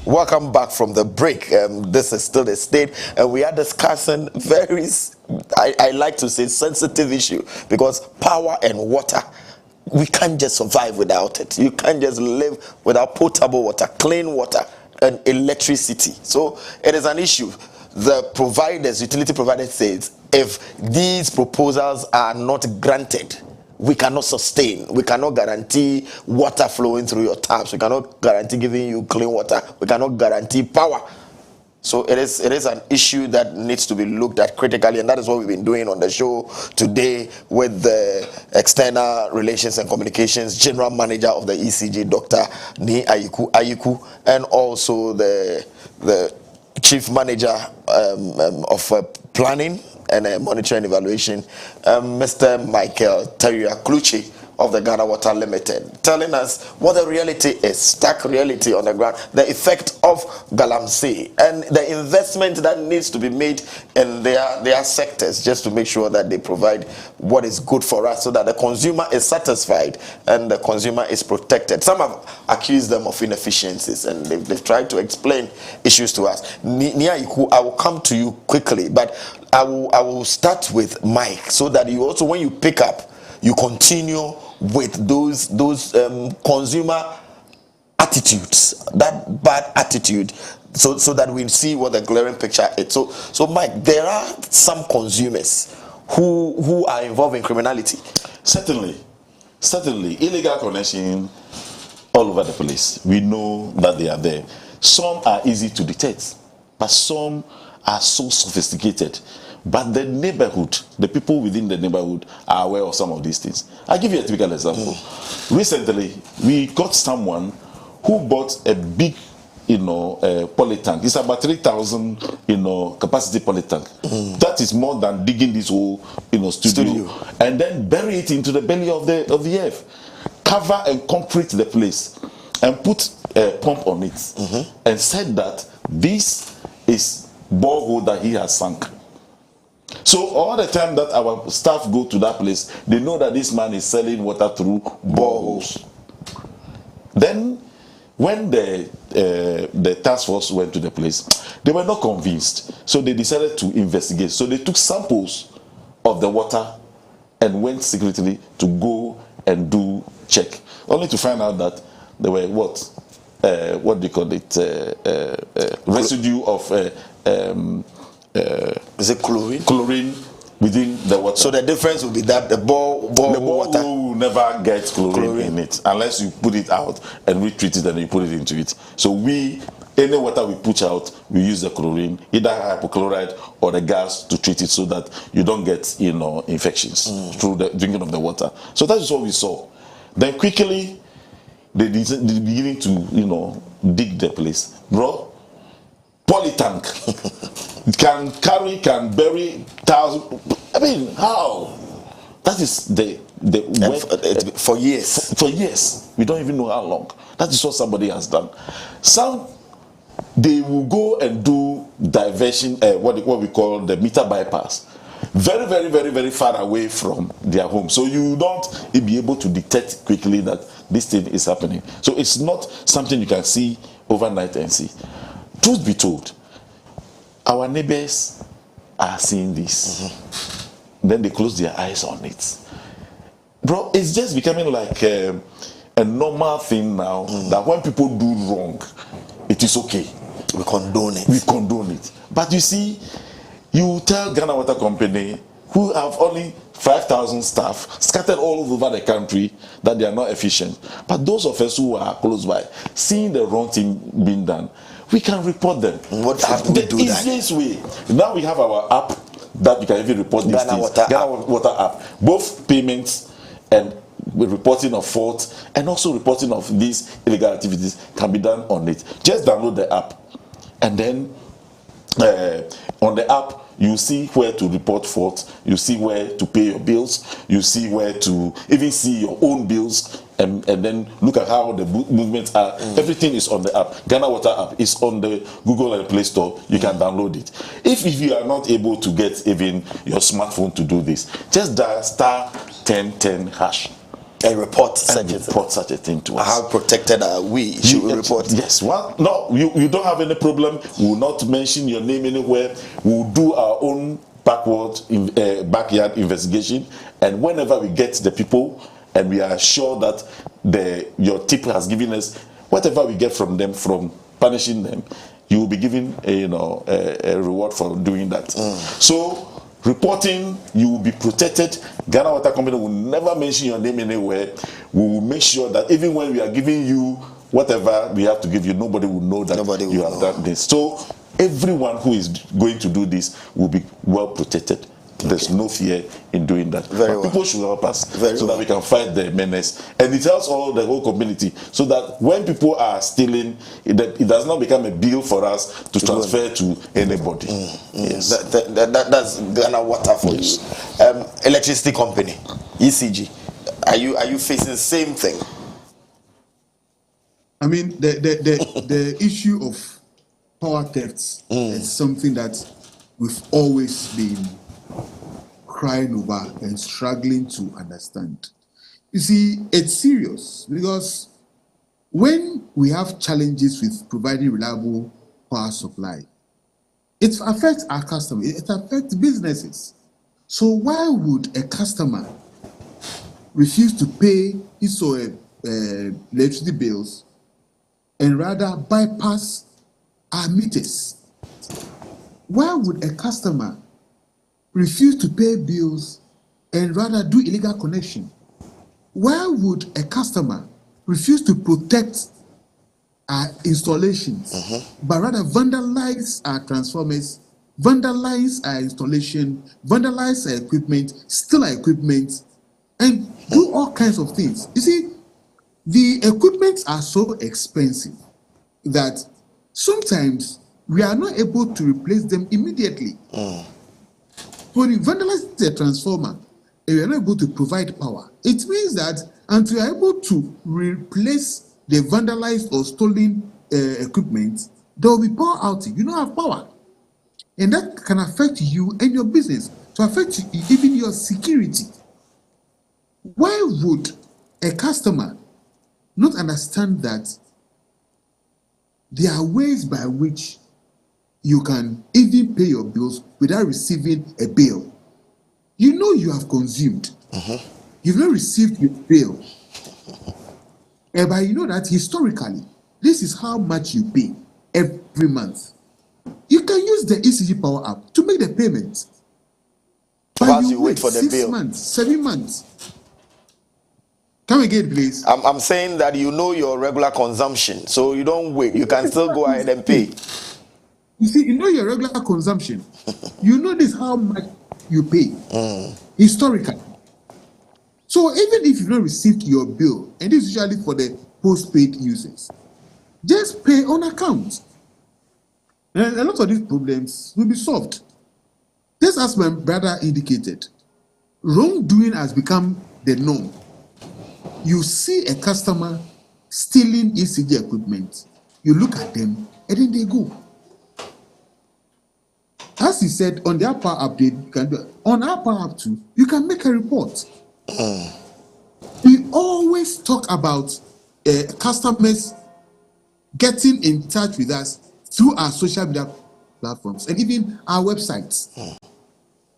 Welcome back from the break. This is still the state, and we are discussing very, I like to say, sensitive issue, because power and water we can't just survive without it. You can't just live without potable water, clean water, and electricity. So it is an issue. The providers, utility providers, says if these proposals are not granted, we cannot sustain. We cannot guarantee water flowing through your taps. We cannot guarantee giving you clean water. We cannot guarantee power. So it is an issue that needs to be looked at critically, and that is what we've been doing on the show today with the External Relations and Communications General Manager of the ECG, Dr. 𝗟𝗜𝗩𝗘, and also the Chief Manager of Planning and Monitoring and Evaluation, Mr. Michael 𝗟𝗜𝗩𝗘 of the Ghana Water Limited, telling us what the reality is, stark reality on the ground, the effect of Galamsey, and the investment that needs to be made in their sectors, just to make sure that they provide what is good for us, so that the consumer is satisfied and the consumer is protected. Some have accused them of inefficiencies, and they've tried to explain issues to us. 𝗟𝗟𝗩𝗘, I will come to you quickly, but I will start with Mike, so that you also, when you pick up, you continue with those consumer attitudes, that bad attitude, so that we see what the glaring picture is. So Mike, there are some consumers who are involved in criminality. Certainly, illegal connection all over the place. We know that they are there. Some are easy to detect, but some are so sophisticated. But the neighborhood, the people within the neighborhood are aware of some of these things. I'll give you a typical example. Recently, we got someone who bought a big, poly tank. It's about 3,000, capacity poly tank. That is more than digging this whole, studio, and then bury it into the belly of the earth. Cover and concrete the place, and put a pump on it, and said that this is borehole that he has sunk. So all the time that our staff go to that place, they know that this man is selling water through boreholes. Then, when the task force went to the place, they were not convinced. So they decided to investigate. So they took samples of the water and went secretly to go and do check, only to find out that there were what do you call it? Residue of is it chlorine? Chlorine within the water. So the difference will be that the bore water will never get chlorine in it unless you put it out and retreat it and you put it into it. So any water we put out, we use the chlorine, either hypochlorite or the gas, to treat it so that you don't get infections through the drinking of the water. So that is what we saw. Then quickly they beginning to dig the place, bro. Poly tank can bury thousands. I mean, how? That is the for years. For years, we don't even know how long. That is what somebody has done. Some, they will go and do diversion, what we call the meter bypass, very, very, very, very far away from their home. So you don't be able to detect quickly that this thing is happening. So it's not something you can see overnight and see. Truth be told, our neighbors are seeing this. Then they close their eyes on it. Bro, it's just becoming like a normal thing now, that when people do wrong, it is okay. We condone it. We condone it. But you see, you tell Ghana Water Company, who have only 5,000 staff scattered all over the country, that they are not efficient. But those of us who are close by, seeing the wrong thing being done, we can report them. What have we do that? The easiest way. Now we have our app that you can even report these things. Ghana Water app. Both payments and reporting of faults and also reporting of these illegal activities can be done on it. Just download the app, and then on the app you see where to report faults, you see where to pay your bills, you see where to even see your own bills, and then look at how the movements are. Everything is on the app. Ghana Water app is on the Google and Play Store. You can download it. If you are not able to get even your smartphone to do this, just dial *1010# and report such a thing to us. How protected are we? Should we report? Yes. Well, no, you don't have any problem. We will not mention your name anywhere. We will do our own backyard investigation, and whenever we get the people and we are sure that your tip has given us whatever we get from them from punishing them, you will be given a reward for doing that. So reporting, you will be protected. Ghana Water Company will never mention your name anywhere. We will make sure that even when we are giving you whatever we have to give you, nobody will know that you have done this. So everyone who is going to do this will be well protected. There's no fear in doing that. People should help us so that we can fight the menace. And it helps all the whole community so that when people are stealing, it does not become a bill for us to transfer to anybody. Yes. That's Ghana Water for you. Electricity company, ECG. Are you facing the same thing? I mean, the issue of power thefts is something that we've always been crying over and struggling to understand. You see, it's serious because when we have challenges with providing reliable power supply, it affects our customers, it affects businesses. So why would a customer refuse to pay his or her electricity bills and rather bypass our meters? Why would a customer refuse to pay bills and rather do illegal connection? Why would a customer refuse to protect our installations, but rather vandalize our transformers, vandalize our installation, vandalize our equipment, steal our equipment, and do all kinds of things? You see, the equipment are so expensive that sometimes we are not able to replace them immediately. When you vandalize the transformer and you are not able to provide power, it means that until you are able to replace the vandalized or stolen equipment, there will be power outage. You don't have power. And that can affect you and your business, to affect even your security. Why would a customer not understand that there are ways by which you can even pay your bills without receiving a bill? You know you have consumed. You've not received your bill. But you know that historically, this is how much you pay every month. You can use the ECG Power app to make the payment. But you wait for the 6 bill. months, 7 months. Come again, please. I'm saying that you know your regular consumption, so you don't wait. You can still go ahead and pay. You see, you know your regular consumption. You know this how much you pay historically. So even if you've not received your bill, and this is usually for the postpaid users, just pay on account. And a lot of these problems will be solved. Just as my brother indicated, wrongdoing has become the norm. You see a customer stealing ECG equipment, you look at them, and then they go. As he said, on the Power update, you can do it. On our Power App too, you can make a report. We always talk about customers getting in touch with us through our social media platforms and even our websites.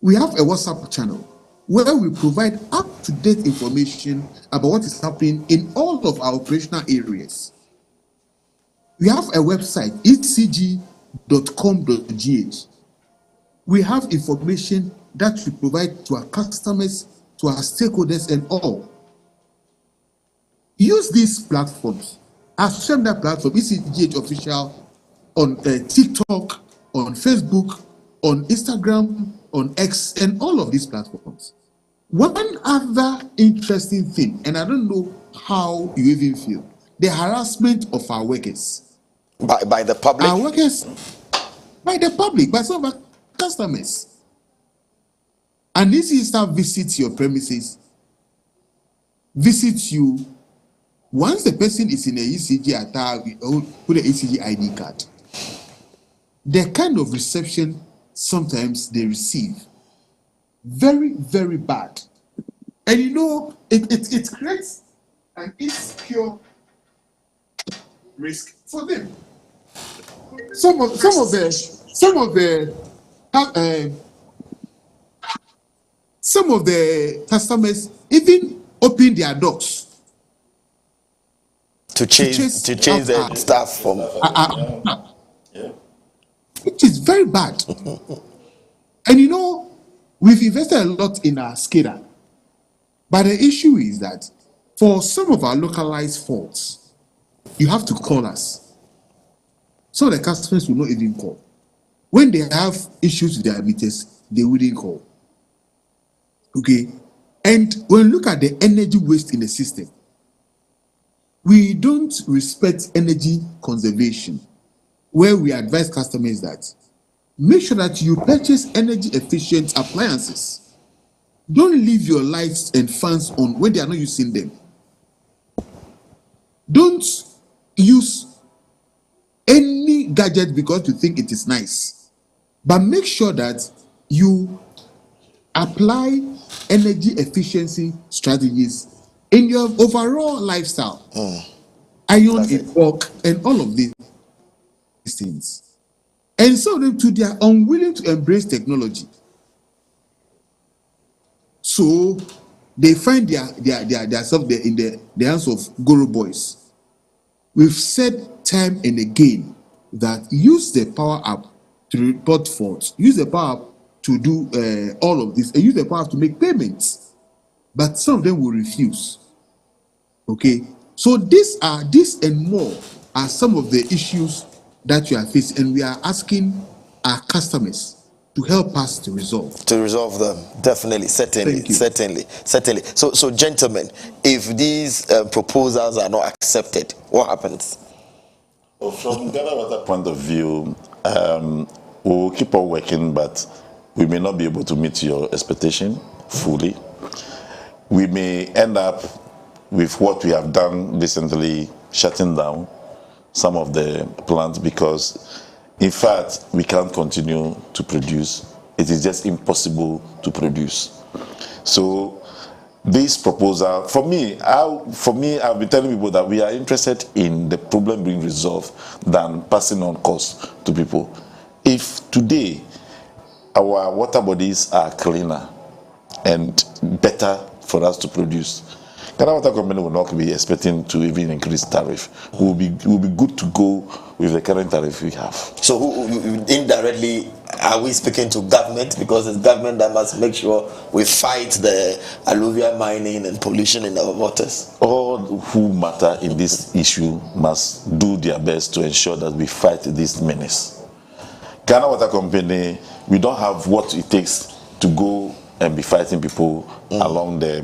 We have a WhatsApp channel where we provide up-to-date information about what is happening in all of our operational areas. We have a website, ecg.com.gh. We have information that we provide to our customers, to our stakeholders, and all. Use these platforms. Our social media platform, ECGH Official, on TikTok, on Facebook, on Instagram, on X, and all of these platforms. One other interesting thing, and I don't know how you even feel, the harassment of our workers. By the public? Our workers, by the public, by some of our customers. And this sister visits your premises, visits you. Once the person is in a ECG attire, put an ECG ID card, the kind of reception sometimes they receive, very, very bad. And you know, it creates an insecure risk for them. Some of the customers even open their doors to chase the staff from, which is very bad. And you know, we've invested a lot in our SCADA, but the issue is that for some of our localized faults, you have to call us. So the customers will not even call. When they have issues with their meters, they wouldn't call. Okay? And when you look at the energy waste in the system, we don't respect energy conservation, where we advise customers that make sure that you purchase energy efficient appliances. Don't leave your lights and fans on when they are not using them. Don't use any gadget because you think it is nice, but make sure that you apply energy efficiency strategies in your overall lifestyle. Iron in bulk and all of these things. And some of them too, they are unwilling to embrace technology. So they find themselves in the hands of guru boys. We've said time and again that use the power app to report faults, use the power app to do all of this, and use the power app to make payments. But some of them will refuse. Okay, so this and more are some of the issues that you are facing, and we are asking our customers to help us to resolve them. Definitely, certainly. So gentlemen, if these proposals are not accepted, what happens? Well, from Ghana Water point of view, we'll keep on working, but we may not be able to meet your expectation fully. We may end up with what we have done recently, shutting down some of the plants, because in fact we can't continue to produce. It is just impossible to produce. So this proposal, for me, I'll be telling people that we are interested in the problem being resolved than passing on costs to people. If today our water bodies are cleaner and better for us to produce, Ghana Water Company will not be expecting to even increase tariff. We'll be good to go with the current tariff we have. So indirectly, are we speaking to government? Because it's government that must make sure we fight the alluvial mining and pollution in our waters. All who matter in this issue must do their best to ensure that we fight this menace. Ghana Water Company, we don't have what it takes to go and be fighting people along the,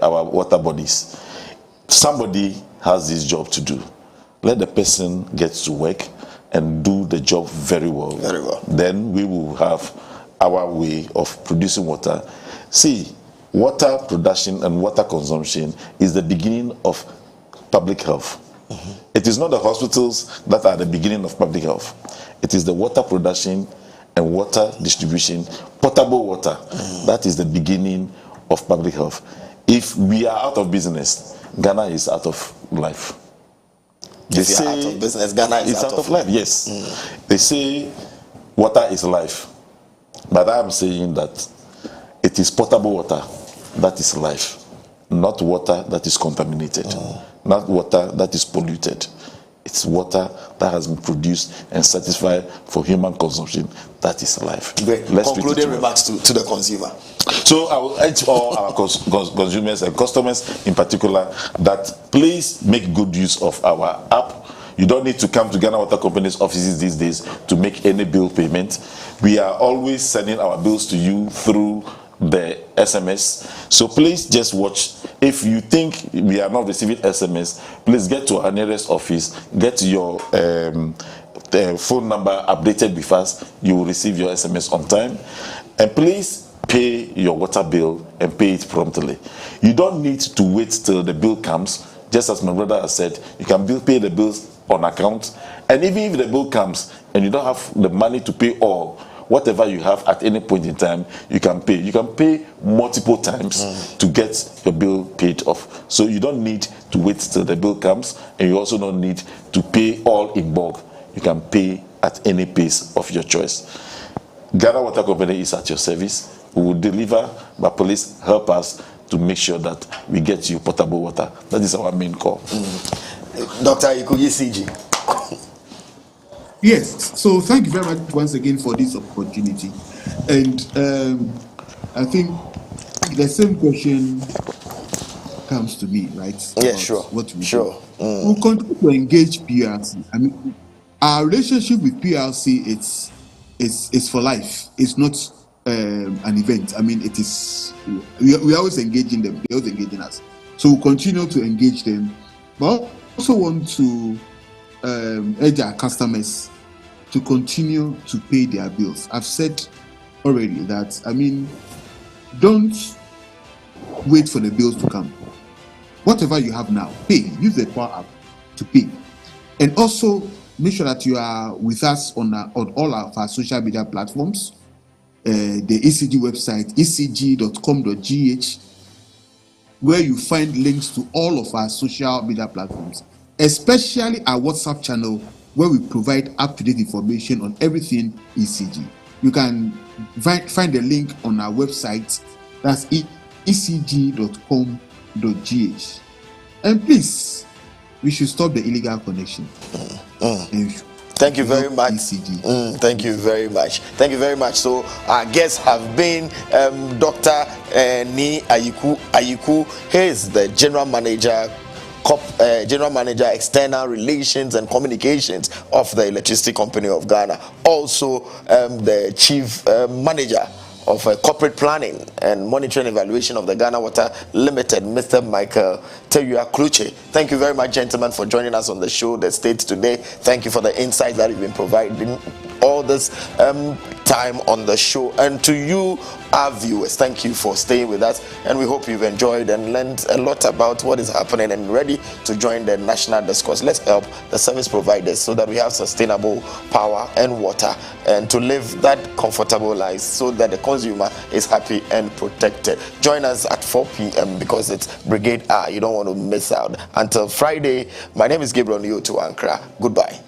our water bodies. Somebody has this job to do. Let the person get to work and do the job very well. Very well. Then we will have our way of producing water. See, water production and water consumption is the beginning of public health. It is not the hospitals that are the beginning of public health. It is the water production and water distribution, potable water. That is the beginning of public health. If we are out of business, Ghana is out of life. They say out of business, Ghana is out of life. Yes. They say water is life. But I am saying that it is potable water that is life, not water that is contaminated, not water that is polluted. It's water that has been produced and certified for human consumption. That is life. Great. Concluding remarks to the consumer. So I will urge all our consumers and customers in particular that please make good use of our app. You don't need to come to Ghana Water Company's offices these days to make any bill payment. We are always sending our bills to you through the SMS. So please just watch. If you think we are not receiving SMS, please get to our nearest office, get your phone number updated with us. You will receive your SMS on time. And please pay your water bill and pay it promptly. You don't need to wait till the bill comes. Just as my brother has said, you can pay the bills on account. And even if the bill comes and you don't have the money to pay all, whatever you have at any point in time, you can pay. You can pay multiple times to get your bill paid off. So you don't need to wait till the bill comes, and you also don't need to pay all in bulk. You can pay at any pace of your choice. Ghana Water Company is at your service. We will deliver, but please help us to make sure that we get you potable water. That is our main call. Dr. Ikuyi CG. Yes, so thank you very much once again for this opportunity. And I think the same question comes to me, right? Yeah, sure. What we sure. do. We'll continue to engage PRC. I mean, our relationship with PRC is for life. It's not an event. I mean, it is. We always engaging them. They always engaging us. So we'll continue to engage them. But I also want to urge our customers to continue to pay their bills. I've said already that, I mean, don't wait for the bills to come. Whatever you have now, pay. Use the Power app to pay. And also make sure that you are with us on all of our social media platforms. The ECG website, ecg.com.gh, where you find links to all of our social media platforms, especially our WhatsApp channel, where we provide up-to-date information on everything ECG. You can find the link on our website, that's ecg.com.gh. And please, we should stop the illegal connection. Thank you very much. Thank you very much. Thank you very much. So our guests have been Dr. 𝗟𝗓𝗓𝗓. He is the General Manager, External Relations and Communications of the Electricity Company of Ghana. Also the Chief Manager of Corporate Planning and Monitoring Evaluation of the Ghana Water Limited, Mr. 𝗟𝗓𝗓𝗓𝗓. Thank you very much, gentlemen, for joining us on the show, The State Today. Thank you for the insights that you've been providing all this time on the show. And to you, our viewers, thank you for staying with us, and we hope you've enjoyed and learned a lot about what is happening and ready to join the national discourse. Let's help the service providers so that we have sustainable power and water, and to live that comfortable life so that the consumer is happy and protected. Join us at 4 p.m. because it's Brigade Hour. You don't want to miss out. Until Friday, my name is Gabriel to Ankrah. Goodbye.